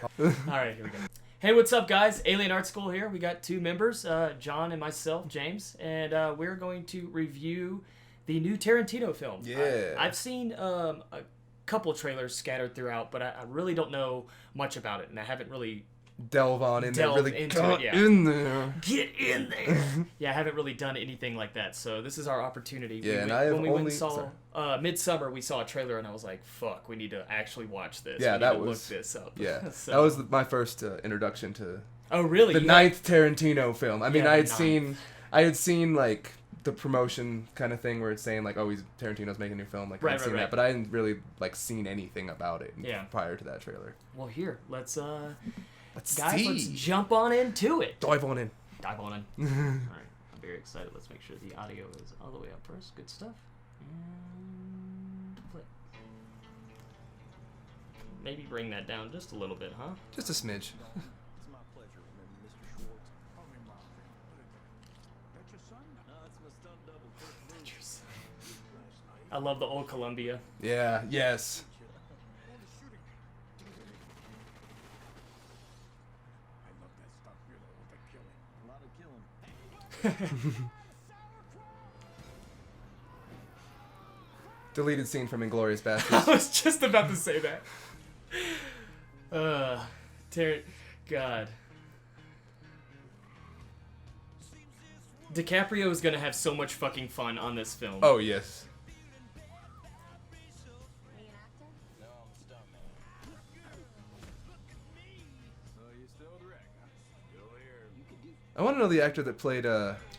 Alright, here we go. Hey, what's up, guys? Alien Art School here. We got two members, John and myself, James, and we're going to review the new Tarantino film. Yeah. I've seen a couple trailers scattered throughout, but I really don't know much about it, and I haven't really delve on in there. Really into got it, yeah. in there. Get in there. Yeah, I haven't really done anything like that, so this is our opportunity. Yeah, When we went and saw Midsummer, we saw a trailer, and I was like, "Fuck, we need to actually watch this. Yeah, we need that to was look this up." Yeah, So- that was my first introduction to Oh, really? the You ninth Tarantino film. I mean, Yeah, I the had seen like the promotion kind of thing where it's saying like, "Oh, Tarantino's making a new film." Like, I'd seen that, but I hadn't really like seen anything about it prior to that trailer. Well, here, let's see. let's jump on into it. Dive on in. Dive on in. All right, I'm very excited. Let's make sure the audio is all the way up first. Good stuff. And play. Maybe bring that down just a little bit, huh? Just a smidge. It's my pleasure, Mr. Schwartz. Call me Mom. That's your son? No, it's my stunt double. I love the old Columbia. Yeah. Yes. Deleted scene from Inglourious I Basterds. was just about to say that. God. DiCaprio is gonna have so much fucking fun on this film. Oh yes. I want to know the actor that played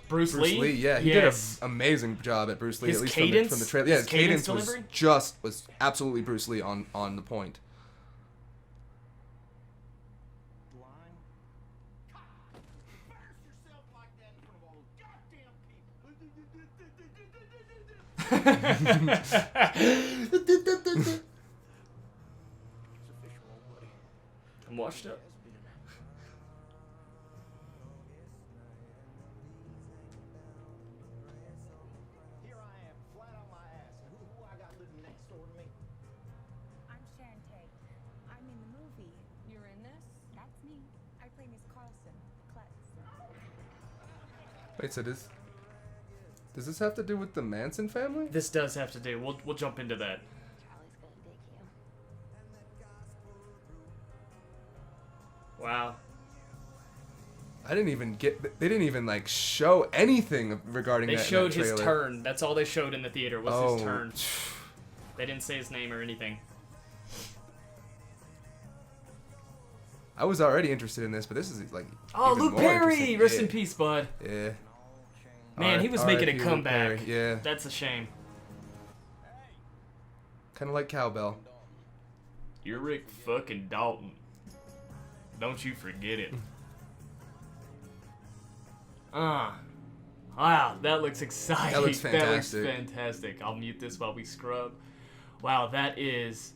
Bruce Lee? Yeah, he did an amazing job at Bruce Lee. His at least cadence? from the trailer. Yeah, his cadence delivery? was absolutely Bruce Lee on the point. I'm washed up. Here I am, flat on my ass. And who I got living next door to me? I'm Sharon Tate. I'm in the movie. You're in this? That's me. I play Miss Carlson, Klutz. Wait, so does this have to do with the Manson family? This does have to do. We'll jump into that. Charlie's gonna dig you. Wow. I didn't even get. They didn't even like show anything regarding They that. showed in that his trailer. turn. That's all they showed in the theater was Oh. his turn. They didn't say his name or anything. I was already interested in this, but this is like. Oh, even Luke more Perry! interesting. Rest Yeah. in peace, bud. Yeah. Man, he was making a R.I.P. Luke comeback. Perry. Yeah. That's a shame. Kind of like Cowbell. You're Rick fucking Dalton. Don't you forget it. Wow, that looks exciting. That looks That looks fantastic. fantastic. I'll mute this while we scrub. Wow, that is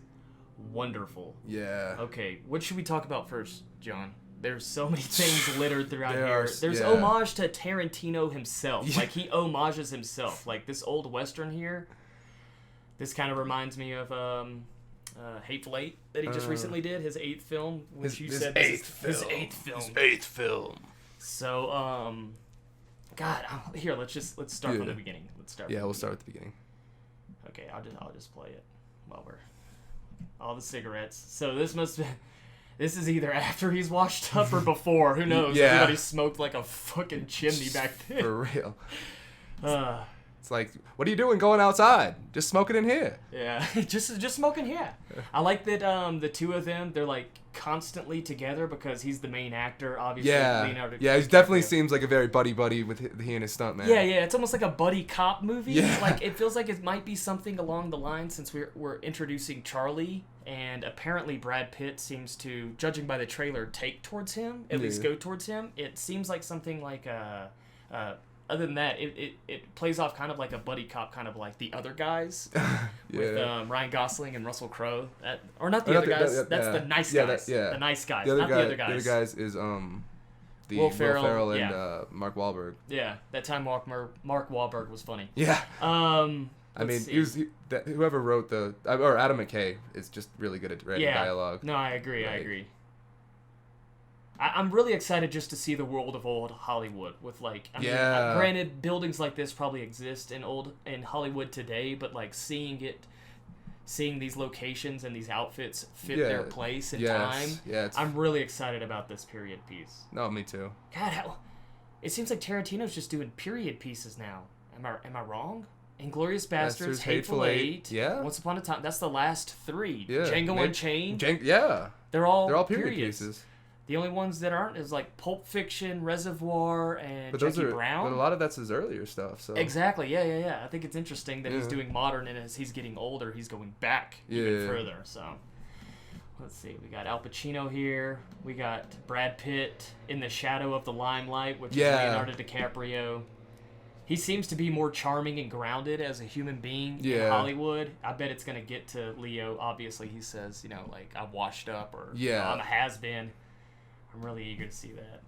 wonderful. Yeah. Okay, what should we talk about first, John? There's so many things littered throughout There here. are, There's yeah. homage to Tarantino himself. Yeah. Like, he homages himself. Like, this old Western here, this kind of reminds me of Hateful Eight that he just recently did, his 8th film, which you said his his 8th film. His 8th film. So, God, here, let's start from the beginning. Let's start. Yeah, we'll start with the beginning. Okay, I'll just play it while we're all the cigarettes. So this is either after he's washed up or before. Who knows? Yeah. Everybody smoked like a fucking chimney back then. For real. Uh, It's like, what are you doing going outside? Just smoke it in here. yeah, just smoking here. I like that the two of them, they're like constantly together because he's the main actor, obviously. Yeah. Leonardo Yeah, he DiCaprio. definitely seems like a very buddy with he and his stunt man. Yeah, it's almost like a buddy cop movie. Yeah. Like, it feels like it might be something along the line since we're introducing Charlie, and apparently Brad Pitt seems to, judging by the trailer, take towards him, at least go towards him. It seems like something like other than that, it plays off kind of like a buddy cop, kind of like The Other Guys, with Ryan Gosling and Russell Crowe. Or not the other guys. That's the nice guys. The nice guys, not the other guys. The other guys is the Will Ferrell, and Mark Wahlberg. Yeah, that time Mark Wahlberg was funny. Yeah. I mean, see. whoever wrote or Adam McKay is just really good at writing dialogue. No, I agree. I Right. agree. I'm really excited just to see the world of old Hollywood with like, I mean, granted, buildings like this probably exist in Hollywood today, but like seeing these locations and these outfits fit their place and time. Yeah, I'm really excited about this period piece. No, me too. God, it seems like Tarantino's just doing period pieces now. Am I wrong? Inglourious Basterds, Hateful Eight, Once Upon a Time. That's the last three. Yeah. Django Unchained. They're all period pieces. The only ones that aren't is like Pulp Fiction, Reservoir, and Jackie Brown. But a lot of that's his earlier stuff. So exactly, yeah. I think it's interesting that he's doing modern, and as he's getting older, he's going back even further. So let's see, we got Al Pacino here. We got Brad Pitt in the shadow of the limelight, which is Leonardo DiCaprio. He seems to be more charming and grounded as a human being in Hollywood. I bet it's gonna get to Leo. Obviously, he says, like I'm washed up or I'm a has-been. I'm really eager to see that.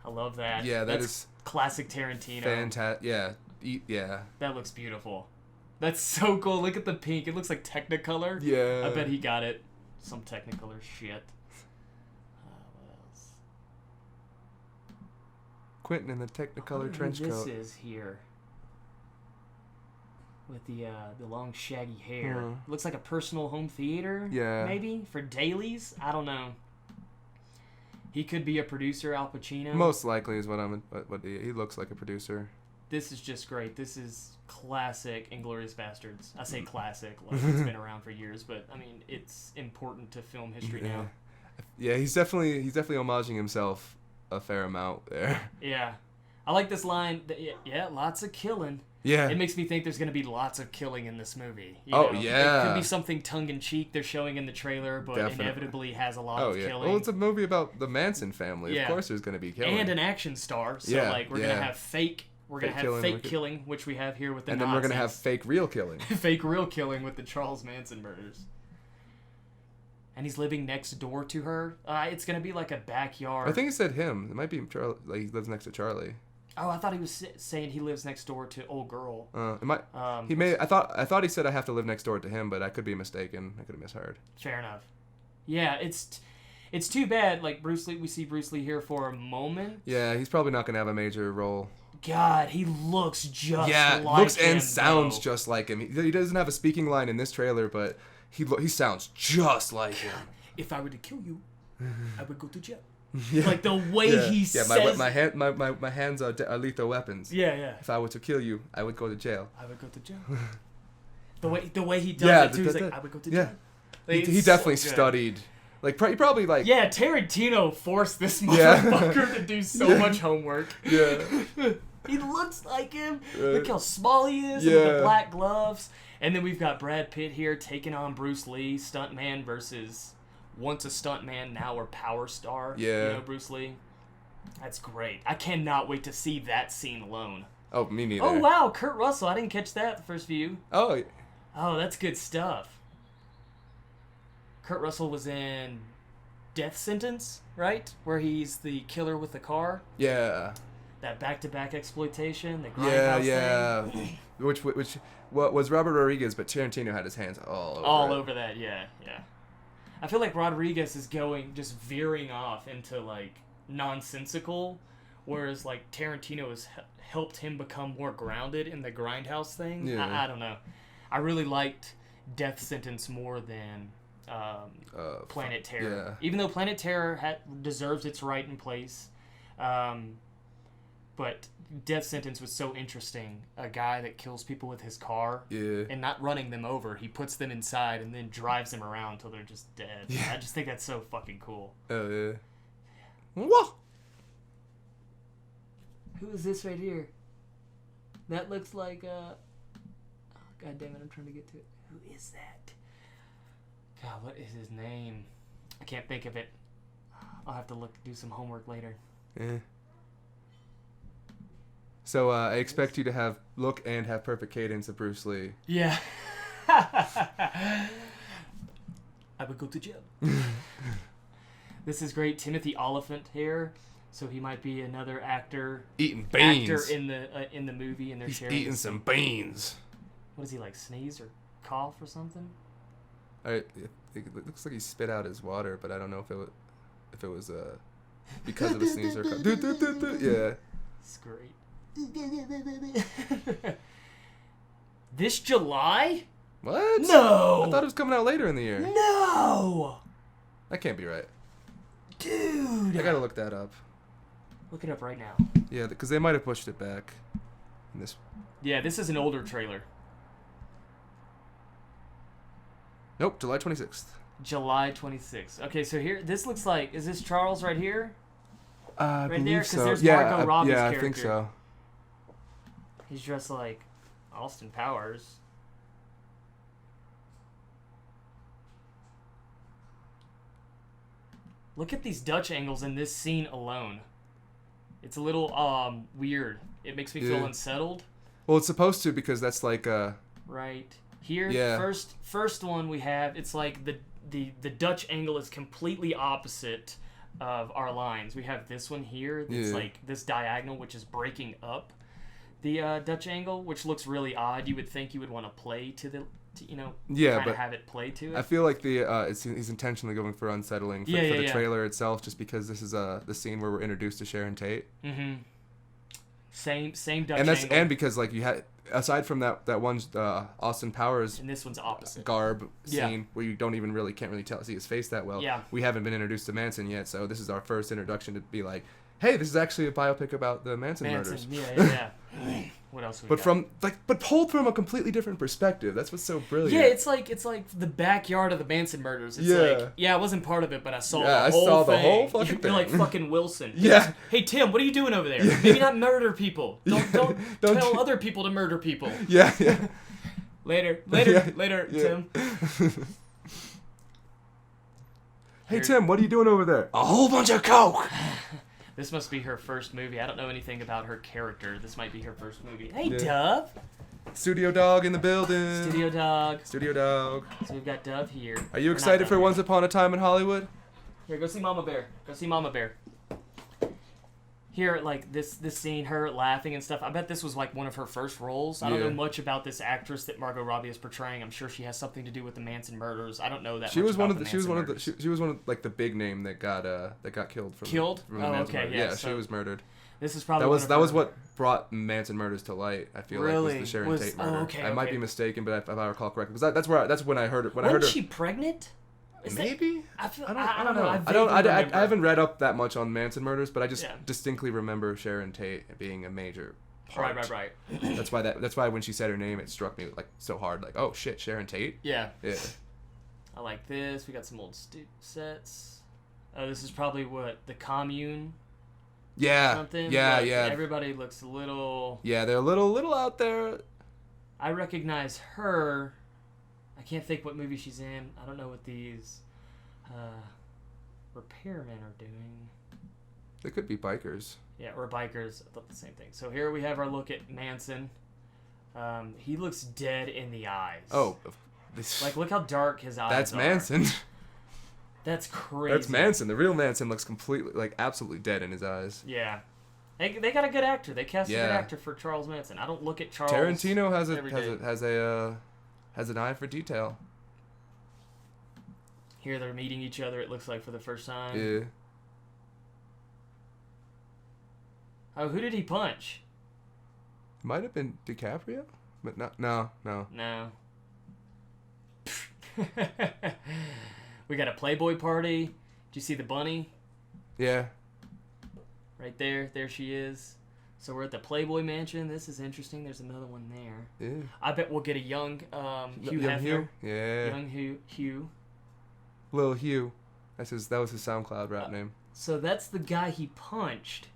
I love that. Yeah, that's classic Tarantino. Fantastic. Yeah. That looks beautiful. That's so cool. Look at the pink. It looks like Technicolor. Yeah. I bet he got it. Some Technicolor shit. What else? Quentin in the Technicolor trench coat. This is here. With the long shaggy hair. Looks like a personal home theater. Yeah. Maybe for dailies. I don't know. He could be a producer, Al Pacino. Most likely is what he looks like a producer. This is just great. This is classic Inglourious Basterds. I say classic, like it's been around for years, but I mean it's important to film history now. Yeah, he's definitely homaging himself a fair amount there. Yeah, I like this line. Lots of killing. Yeah. It makes me think there's going to be lots of killing in this movie. Yeah. It could be something tongue-in-cheek they're showing in the trailer, but inevitably has a lot of killing. Well, it's a movie about the Manson family. Yeah. Of course there's going to be killing. And an action star. So, we're going to have fake killing, which we have here with the Nazis. And then we're going to have fake real killing. Fake real killing with the Charles Manson murders. And he's living next door to her. It's going to be like a backyard. I think he said him. It might be Charlie. Like he lives next to Charlie. Oh, I thought he was saying he lives next door to old girl. It might. He may. I thought he said I have to live next door to him, but I could be mistaken. I could have misheard. Fair enough. Yeah, it's too bad. Like Bruce Lee, we see Bruce Lee here for a moment. Yeah, he's probably not gonna have a major role. God, he looks just looks and sounds just like him. He doesn't have a speaking line in this trailer, but he sounds just like him. If I were to kill you, I would go to jail. Yeah. Like the way he says. My hands are lethal weapons. Yeah. If I were to kill you, I would go to jail. I would go to jail. the way he does it too, he's like, I would go to jail. Like, he definitely studied. Like he probably like. Yeah, Tarantino forced this motherfucker to do so much homework. Yeah. He looks like him. Look how small he is with the black gloves. And then we've got Brad Pitt here taking on Bruce Lee, stuntman versus. Once a stuntman, now a power star. Yeah. Bruce Lee. That's great. I cannot wait to see that scene alone. Oh, me neither. Oh, wow. Kurt Russell. I didn't catch that the first view. Oh, that's good stuff. Kurt Russell was in Death Sentence, right? Where he's the killer with the car. Yeah. That back-to-back exploitation. The grindhouse thing. Which was Robert Rodriguez, but Tarantino had his hands all over that, yeah. I feel like Rodriguez is just veering off into like nonsensical, whereas like Tarantino has helped him become more grounded in the grindhouse thing. Yeah. I don't know. I really liked Death Sentence more than Planet Terror. Yeah. Even though Planet Terror deserves its right and place, but Death Sentence was so interesting. A guy that kills people with his car and not running them over. He puts them inside and then drives them around until they're just dead. Yeah. I just think that's so fucking cool. Oh, yeah. What? Who is this right here? That looks like, God damn it, I'm trying to get to it. Who is that? God, what is his name? I can't think of it. I'll have to do some homework later. Yeah. So I expect you to have perfect cadence of Bruce Lee. Yeah. I would go to jail. This is great. Timothy Oliphant here, so he might be another actor. Eating beans. Actor in the movie, and they're sharing. Eating some beans. What is he like? Sneeze or cough or something? It looks like he spit out his water, but I don't know if it was. if it was because of a sneezer. Yeah. It's great. This July? What? No! I thought it was coming out later in the year. No! That can't be right. Dude! I gotta look that up. Look it up right now. Yeah, because they might have pushed it back. In this. Yeah, this is an older trailer. Nope, July 26th. July 26th. Okay, so here, this looks like, is this Charles right here? I Right believe there? 'Cause so. there's Yeah, Margot Robbie's I character. think so. He's dressed like Austin Powers. Look at these Dutch angles in this scene alone. It's a little weird. It makes me feel unsettled. Well, it's supposed to because that's like right here. Yeah. First one we have. It's like the Dutch angle is completely opposite of our lines. We have this one here. It's like this diagonal, which is breaking up the Dutch angle, which looks really odd. You would think you would want to play to the. Kind of have it play to it. I feel like he's intentionally going for unsettling for the trailer itself, just because this is the scene where we're introduced to Sharon Tate. Mm-hmm. Same Dutch angle. And because like you had aside from that one Austin Powers and this one's opposite garb scene where you can't really see his face that well. Yeah. We haven't been introduced to Manson yet, so this is our first introduction to be like, hey, this is actually a biopic about the Manson murders. Yeah. What else we got? But pulled from a completely different perspective. That's what's so brilliant. Yeah, it's like the backyard of the Manson murders. It's like, I wasn't part of it, but I saw the whole thing. The whole fucking thing. You're like fucking Wilson. Yeah. Hey Tim, what are you doing over there? Maybe not murder people. Don't tell other people to murder people. Yeah. Later, Tim. Hey Tim, what are you doing over there? A whole bunch of coke. This must be her first movie. I don't know anything about her character. This might be her first movie. Hey, Dove. Studio Dog in the building. Studio Dog. So we've got Dove here. Are you excited for Once Upon a Time in Hollywood? Here, go see Mama Bear. Here, like, this scene, her laughing and stuff, I bet this was, like, one of her first roles. I don't know much about this actress that Margot Robbie is portraying. I'm sure she has something to do with the Manson murders. I don't know that much about the Manson murders. She was one of, like, the big name that got killed from Killed? From the Manson murders. Yeah, so she was murdered. This is probably that was what brought Manson murders to light. I feel like was the Sharon Tate murder. Oh, okay, I might be mistaken, but if I recall correctly, because that's when I heard it. Wasn't she pregnant? Maybe? I don't know. I haven't read up that much on Manson murders, but I just distinctly remember Sharon Tate being a major part. Right. That's why when she said her name, it struck me like so hard. Like, oh shit, Sharon Tate. Yeah. Yeah. I like this. We got some old sets. Oh, this is probably what the Commune. Yeah. Something. Yeah. Like, Yeah. Everybody looks a little. Yeah, they're a little out there. I recognize her. I can't think what movie she's in. I don't know what these repairmen are doing. They could be bikers. Yeah, or bikers. I thought the same thing. So here we have our look at Manson. He looks dead in the eyes. Oh. Like, look how dark his eyes are. That's Manson. That's crazy. That's Manson. The real Manson looks completely, like, absolutely dead in his eyes. Yeah. They got a good actor. They cast a good actor for Charles Manson. I don't look at Charles Tarantino has an eye for detail. Here they're meeting each other, it looks like, for the first time. Yeah. Oh, who did he punch? Might have been DiCaprio? But no. No. We got a Playboy party. Did you see the bunny? Yeah. Right there. There she is. So we're at the Playboy Mansion. This is interesting. There's another one there. Yeah. I bet we'll get a young Hugh Young Hefner. Hugh? Yeah. Young Hugh. Lil Hugh. That was his SoundCloud rap name. So that's the guy he punched.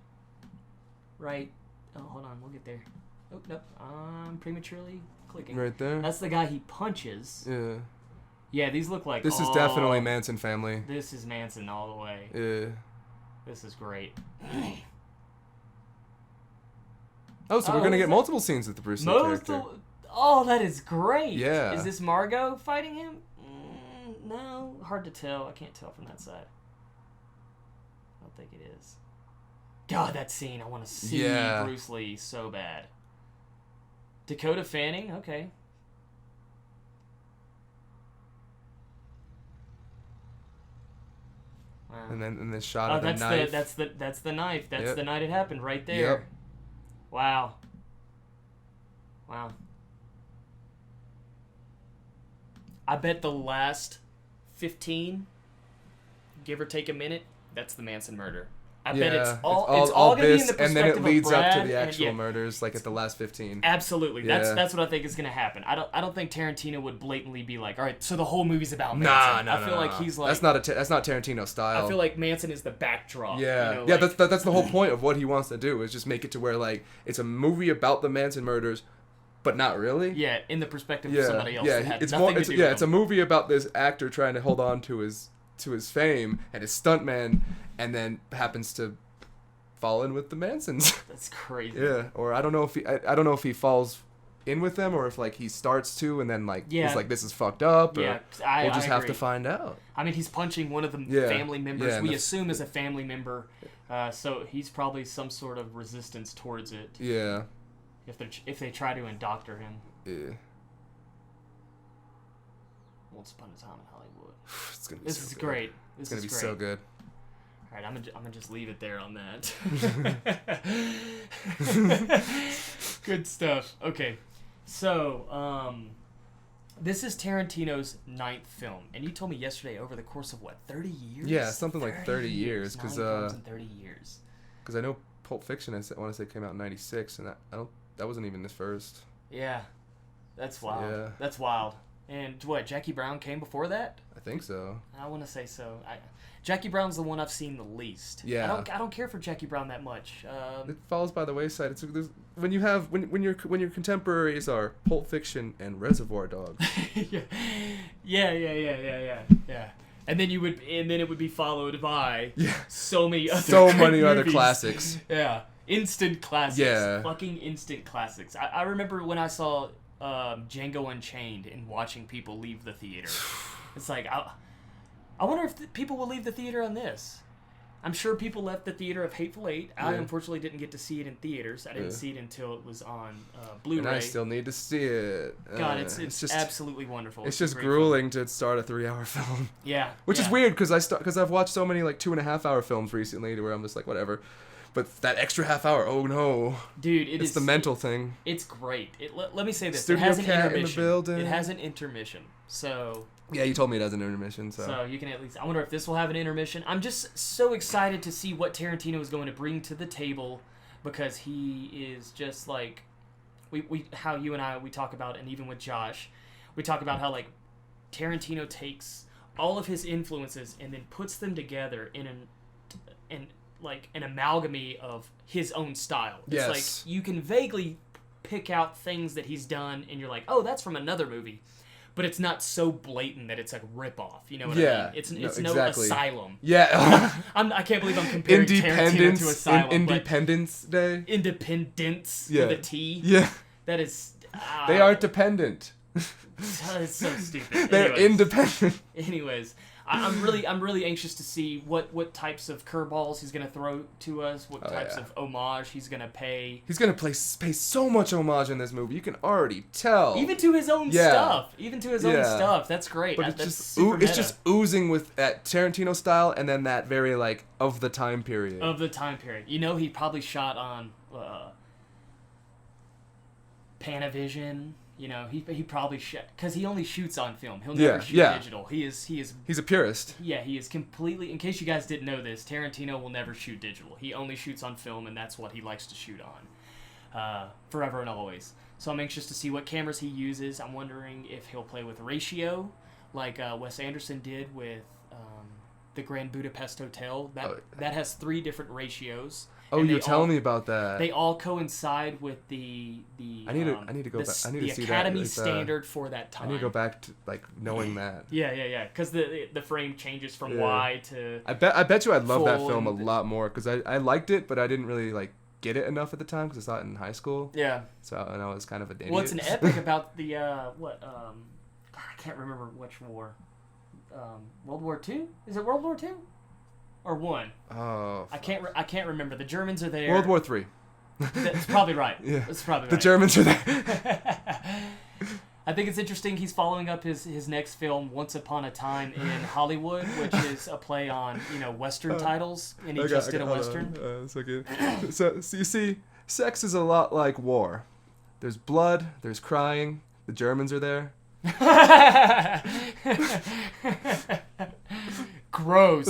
Right. Oh, hold on. We'll get there. Oh, nope. I'm prematurely clicking. Right there. That's the guy he punches. Yeah. Yeah, these look like... This is definitely Manson family. This is Manson all the way. Yeah. This is great. Oh, so we're going to get multiple scenes with the Bruce Lee character. Oh, that is great. Yeah. Is this Margot fighting him? No. Hard to tell. I can't tell from that side. I don't think it is. God, that scene. I want to see Bruce Lee so bad. Dakota Fanning? Okay. Wow. And then this shot of the knife. That's the knife. That's Yep. the night it happened right there. Yep. Wow. I bet the last 15, give or take a minute, that's the Manson murder. I bet it's all going to be in the perspective and then it leads of Brad, up to the actual murders, like at the last 15. Absolutely, Yeah. that's what I think is going to happen. I don't think Tarantino would blatantly be like, all right, so the whole movie's about Manson. I feel like he's like that's not Tarantino style. I feel like Manson is the backdrop. Yeah, you know, that's the whole point of what he wants to do is just make it to where like it's a movie about the Manson murders, but not really. Yeah, in the perspective of somebody else. Yeah, that had it's nothing more. to It's do yeah, with it's a him. movie about this actor trying to hold on to his fame and his stuntman, and then happens to fall in with the Mansons. That's crazy. Yeah, or I don't know if he falls in with them or if like he starts to and then like he's like this is fucked up. Or Yeah, we'll just have agree. to find out. I mean, he's punching one of the family members. We assume is a family member, so he's probably some sort of resistance towards it. Yeah. If they try to indoctor him. Yeah. Once Upon a Time in Hollywood. It's gonna be This so is good. great. It's gonna be so good. All right, I'm gonna just leave it there on that. Good stuff. Okay, so this is Tarantino's 9th film, and you told me yesterday over the course of what 30 years? Yeah, something like 30 years, because 9 films in 30 years. Because I know Pulp Fiction, I want to say came out in '96, and that wasn't even his first. Yeah, that's wild. Yeah. That's wild. And what, Jackie Brown came before that? I think so. I want to say so. Jackie Brown's the one I've seen the least. Yeah. I don't care for Jackie Brown that much. It falls by the wayside. When your contemporaries are Pulp Fiction and Reservoir Dogs. yeah. And then it would be followed by so many other classics. Yeah. Instant classics. Yeah. Fucking instant classics. I remember when I saw Django Unchained and watching people leave the theater. It's like, I wonder if people will leave the theater on this. I'm sure people left the theater of Hateful Eight. I unfortunately didn't get to see it in theaters. I didn't see it until it was on Blu-ray. And I still need to see it. God, it's just absolutely wonderful. It's just grueling to start a 3-hour film. Yeah. Which is weird because I've watched so many like 2.5-hour films recently to where I'm just like whatever. But that extra half hour, oh no. Dude, it's the mental thing. It's great. Let me say this. Studio it has an Cat intermission. in the building. It has an intermission. So yeah, you told me it has an intermission. So you can at least. I wonder if this will have an intermission. I'm just so excited to see what Tarantino is going to bring to the table, because he is just like how you and I talk about, and even with Josh, we talk about how like Tarantino takes all of his influences and then puts them together in an amalgamy of his own style. It's like you can vaguely pick out things that he's done and you're like, oh, that's from another movie. But it's not so blatant that it's a ripoff. You know what I mean? It's no Asylum. Yeah. I can't believe I'm comparing Tarantino to Asylum. Independence Day. Independence with a T. Yeah. That is... they aren't dependent. It's so stupid. They're independent. Anyways, I'm really anxious to see what types of curveballs he's gonna throw to us, what types of homage he's gonna pay. He's gonna pay so much homage in this movie. You can already tell. Even to his own stuff. Own stuff. That's great. But It's just oozing with that Tarantino style, and then that very like of the time period. You know, he probably shot on Panavision. You know, he probably shot, because he only shoots on film. He'll never shoot digital. He's a purist. Yeah, he is completely. In case you guys didn't know this, Tarantino will never shoot digital. He only shoots on film, and that's what he likes to shoot on, forever and always. So I'm anxious to see what cameras he uses. I'm wondering if he'll play with ratio, like Wes Anderson did with the Grand Budapest Hotel. That has 3 different ratios. Oh, you were telling me about that. They all coincide with the I need to go back. I need to see that. The Academy standard for that time. I need to go back to like knowing that. Yeah. Because the frame changes from wide to. I bet you I'd love that film a lot more, because I liked it, but I didn't really like get it enough at the time because I saw it in high school. Yeah. So and I was kind of an idiot. What's an epic about the I can't remember which war. World War II? Is it World War II? Or 1? Oh. I can't remember. The Germans are there. World War III. That's probably right. Yeah. That's probably right. The Germans are there. I think it's interesting he's following up his next film, Once Upon a Time in Hollywood, which is a play on, Western titles, and he just did a Western. It's okay. So you see, sex is a lot like war. There's blood, there's crying, the Germans are there. Gross.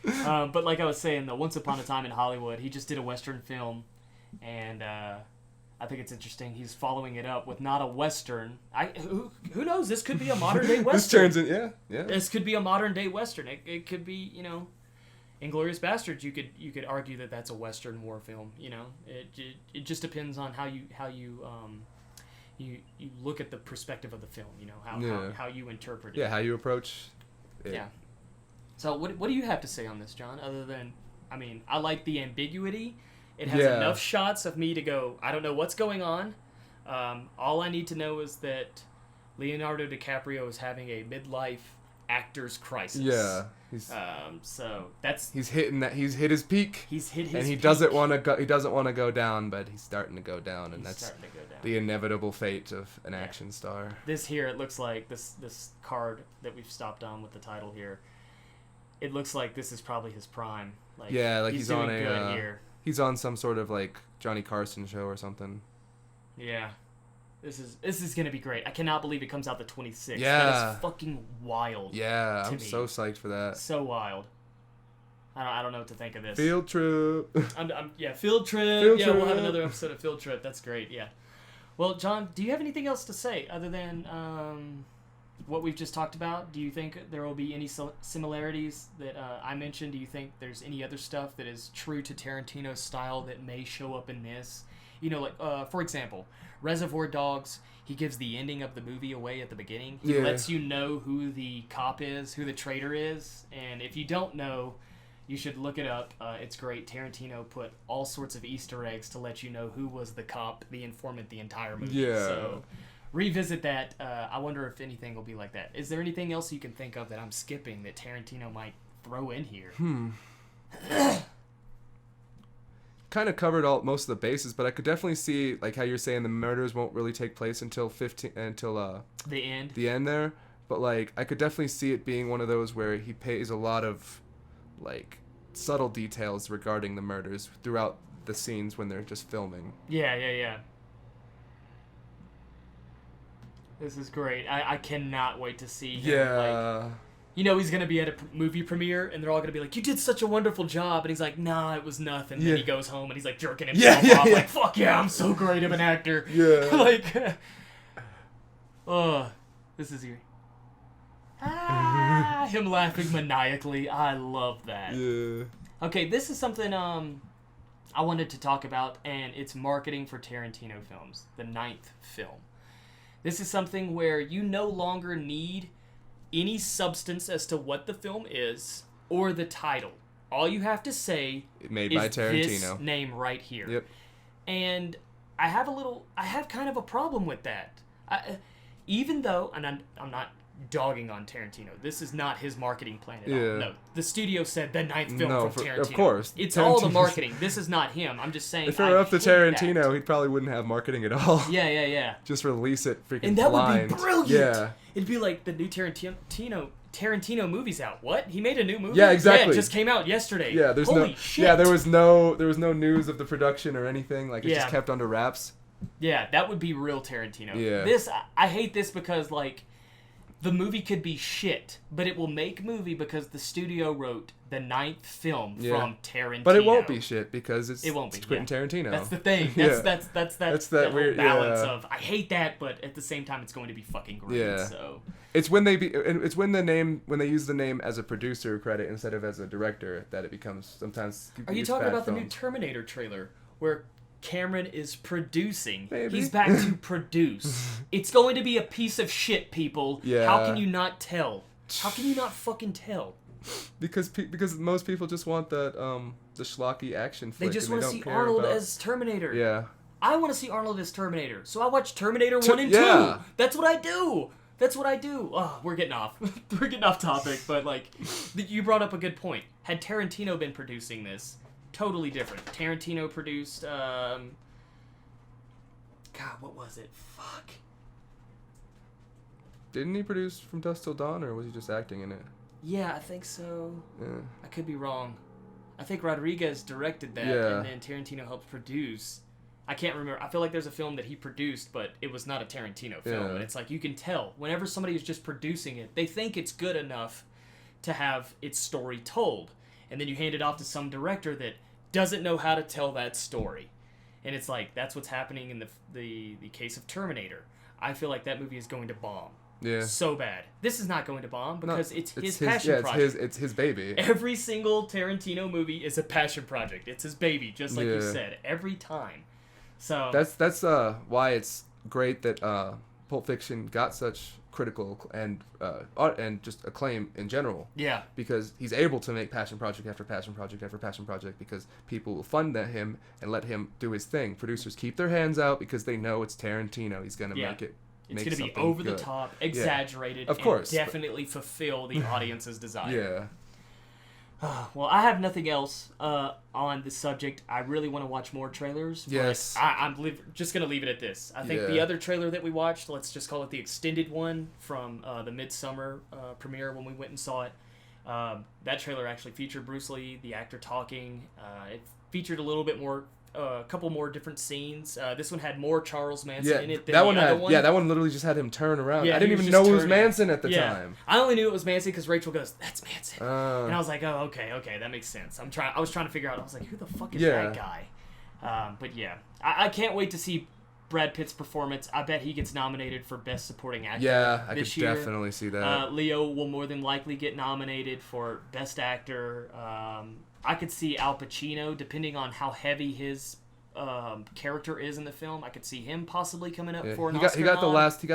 But like I was saying, the Once Upon a Time in Hollywood, he just did a Western film, and I think it's interesting. He's following it up with not a Western. Who knows? This could be a modern day Western. This turns in, yeah. This could be a modern day Western. It could be, Inglourious Basterds. You could argue that that's a Western war film. It just depends on how you look at the perspective of the film. How you interpret it. Yeah, how you approach it. Yeah. So what do you have to say on this, John? Other than, I like the ambiguity. It has enough shots of me to go, I don't know what's going on. All I need to know is that Leonardo DiCaprio is having a midlife actor's crisis. Yeah. So that's he's hit his peak. He's hit his and he peak. doesn't want to go down, but he's starting to go down, and that's the inevitable fate of an action star. This here, it looks like this card that we've stopped on with the title here. It looks like this is probably his prime. He's doing on good here. He's on some sort of Johnny Carson show or something. Yeah. This is gonna be great. I cannot believe it comes out the 26th. Yeah. That is fucking wild. Yeah, I'm so psyched for that. So wild. I don't know what to think of this. Field trip. Field trip. We'll have another episode of Field Trip. That's great. Yeah. Well, John, do you have anything else to say other than what we've just talked about? Do you think there will be any similarities that I mentioned? Do you think there's any other stuff that is true to Tarantino's style that may show up in this? For example, Reservoir Dogs, he gives the ending of the movie away at the beginning. He lets you know who the cop is, who the traitor is, and if you don't know, you should look it up. It's great. Tarantino put all sorts of Easter eggs to let you know who was the cop, the informant, the entire movie. Yeah. So revisit that. I wonder if anything will be like that. Is there anything else you can think of that I'm skipping that Tarantino might throw in here? Kind of covered most of the bases, but I could definitely see how you're saying the murders won't really take place until the end. The end there, but I could definitely see it being one of those where he pays a lot of subtle details regarding the murders throughout the scenes when they're just filming. Yeah. This is great. I cannot wait to see him. Yeah. He's going to be at a movie premiere, and they're all going to be like, you did such a wonderful job. And he's like, nah, it was nothing. Then he goes home, and he's like jerking himself off. Fuck yeah, I'm so great of an actor. Yeah. This is your... him laughing maniacally. I love that. Yeah. Okay, this is something I wanted to talk about, and it's marketing for Tarantino films, the 9th film. This is something where you no longer need any substance as to what the film is or the title. All you have to say made is by Tarantino. This name right here. Yep. And I have kind of a problem with that. Even though, and I'm not dogging on Tarantino. This is not his marketing plan at all. No, the studio said the 9th film from Tarantino. Of course. It's all the marketing. This is not him. I'm just saying. If it were up to Tarantino, he probably wouldn't have marketing at all. Yeah. Just release it freaking And that blind. would be brilliant. Yeah. It'd be like the new Tarantino movie's out. What? He made a new movie? Yeah, exactly. Yeah, it just came out yesterday. Yeah, Holy shit. Yeah, there was no news of the production or anything. It just kept under wraps. Yeah, that would be real Tarantino. Yeah. I hate this because the movie could be shit, but it will make movie because the studio wrote the 9th film from Tarantino. But it won't be shit because it's Quentin Tarantino. That's the thing. That's that weird balance of I hate that, but at the same time it's going to be fucking great. Yeah. So it's when they use the name as a producer credit instead of as a director that it becomes sometimes. Are you talking about the new Terminator trailer where Cameron is producing? Maybe. He's back to produce. It's going to be a piece of shit, people. Yeah. How can you not tell? How can you not fucking tell? Because most people just want that the schlocky action flick. They just want to see Arnold as Terminator. Yeah. I want to see Arnold as Terminator, so I watch Terminator 1 and 2. That's what I do. Oh, we're getting off. We're getting off topic, but you brought up a good point. Had Tarantino been producing this, totally different. Tarantino produced God, what was it? Fuck. Didn't he produce From Dusk Till Dawn, or was he just acting in it? Yeah, I think so. Yeah. I could be wrong. I think Rodriguez directed that, and then Tarantino helped produce. I can't remember. I feel like there's a film that he produced, but it was not a Tarantino film. Yeah. And it's like, you can tell. Whenever somebody is just producing it, they think it's good enough to have its story told. And then you hand it off to some director that doesn't know how to tell that story. And it's like, that's what's happening in the case of Terminator. I feel like that movie is going to bomb. Yeah. So bad. This is not going to bomb because it's his passion passion project. It's his baby. Every single Tarantino movie is a passion project. It's his baby, just like you said. Every time. So that's why it's great that Pulp Fiction got such critical and art and just acclaim in general. Yeah. Because he's able to make passion project after passion project after passion project because people will fund him and let him do his thing. Producers keep their hands out because they know it's Tarantino. He's gonna make it. It's going to be over the top, exaggerated, of course, and definitely fulfill the audience's desire. Yeah. Well, I have nothing else on the subject. I really want to watch more trailers. Yes. I'm just going to leave it at this. I think the other trailer that we watched, let's just call it the extended one from the Midsummer premiere when we went and saw it. That trailer actually featured Bruce Lee, the actor, talking. It featured a little bit more. A couple more different scenes. This one had more Charles Manson in it than that the one other had, one. Yeah, that one literally just had him turn around. Yeah, I didn't even know it was Manson at the time. I only knew it was Manson because Rachel goes, "That's Manson," and I was like, "Oh, okay, that makes sense." I was trying to figure out. I was like, "Who the fuck is that guy?" But yeah, I can't wait to see Brad Pitt's performance. I bet he gets nominated for Best Supporting Actor. Yeah, I this could year. Definitely see that. Leo will more than likely get nominated for Best Actor. I could see Al Pacino, depending on how heavy his character is in the film. I could see him possibly coming up for an Oscar. He got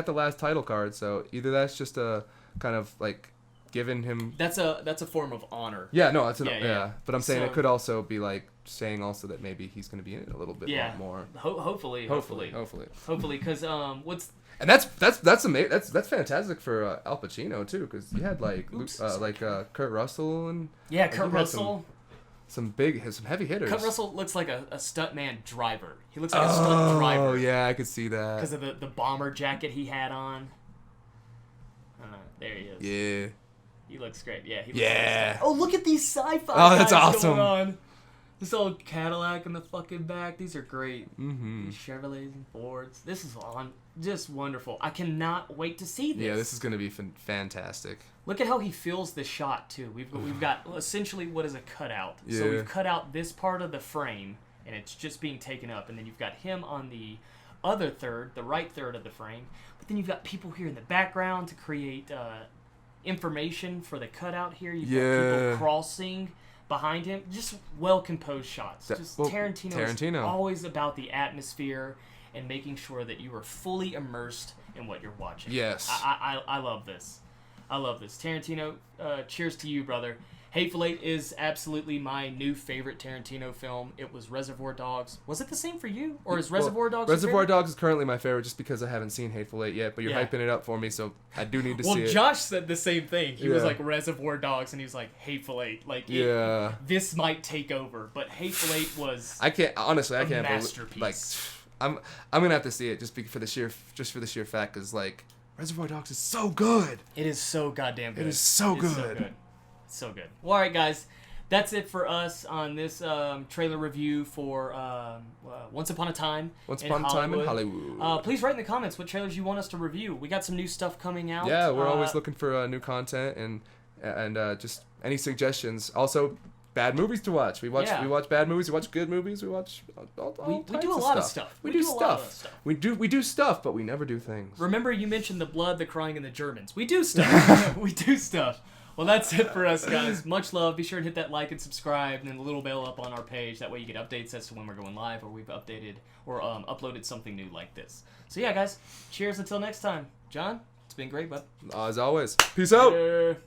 the last title card, so either that's just a kind of like giving him. That's a form of honor. Yeah, no, it's But I'm saying it could also be like saying also that maybe he's going to be in it a little bit more. Hopefully, because what's. And that's amazing. That's fantastic for Al Pacino too, because he had Kurt Russell and Kurt Russell. Some heavy hitters. Kurt Russell looks like a stuntman driver. He looks like a stunt driver. Oh yeah, I could see that. Because of the bomber jacket he had on. There he is. Yeah. He looks great. Yeah. Like oh, look at these sci-fi. Oh, that's guys awesome. Going on. This old Cadillac in the fucking back. These are great. Mm-hmm. These Chevrolets and Fords. This is just wonderful. I cannot wait to see this. Yeah, this is gonna be fantastic. Look at how he fills the shot too. We've got essentially what is a cutout. Yeah. So we've cut out this part of the frame, and it's just being taken up. And then you've got him on the other third, the right third of the frame. But then you've got people here in the background to create information for the cutout here. You've got people crossing behind him. Just well-composed shots. Tarantino is always about the atmosphere and making sure that you are fully immersed in what you're watching. Yes. I love this. I love this. Tarantino, cheers to you, brother. Hateful Eight is absolutely my new favorite Tarantino film. It was Reservoir Dogs. Was it the same for you? Or is Reservoir Dogs your Reservoir favorite? Dogs is currently my favorite just because I haven't seen Hateful Eight yet, but you're hyping it up for me, so I do need to see it. Well, Josh said the same thing. He was like Reservoir Dogs, and he was like Hateful Eight. Like, this might take over, but Hateful Eight was I can't masterpiece. Like, I'm gonna have to see it just for the sheer fact, because like Reservoir Dogs is so good. It is so goddamn good. It is so good. So good. Well, all right, guys. That's it for us on this trailer review for Once Upon a Time in Hollywood. Please write in the comments what trailers you want us to review. We got some new stuff coming out. Yeah, we're always looking for new content and just any suggestions. Also, bad movies to watch. We watch bad movies. We watch good movies. We watch all we do a lot of stuff. We do stuff. We do stuff, but we never do things. Remember, you mentioned the blood, the crying, and the Germans. We do stuff. We do stuff. Well, that's it for us, guys. Much love. Be sure to hit that like and subscribe, and then the little bell up on our page. That way you get updates as to when we're going live or we've updated or uploaded something new like this. So, yeah, guys. Cheers until next time. John, it's been great, bud. As always. Peace out. Later.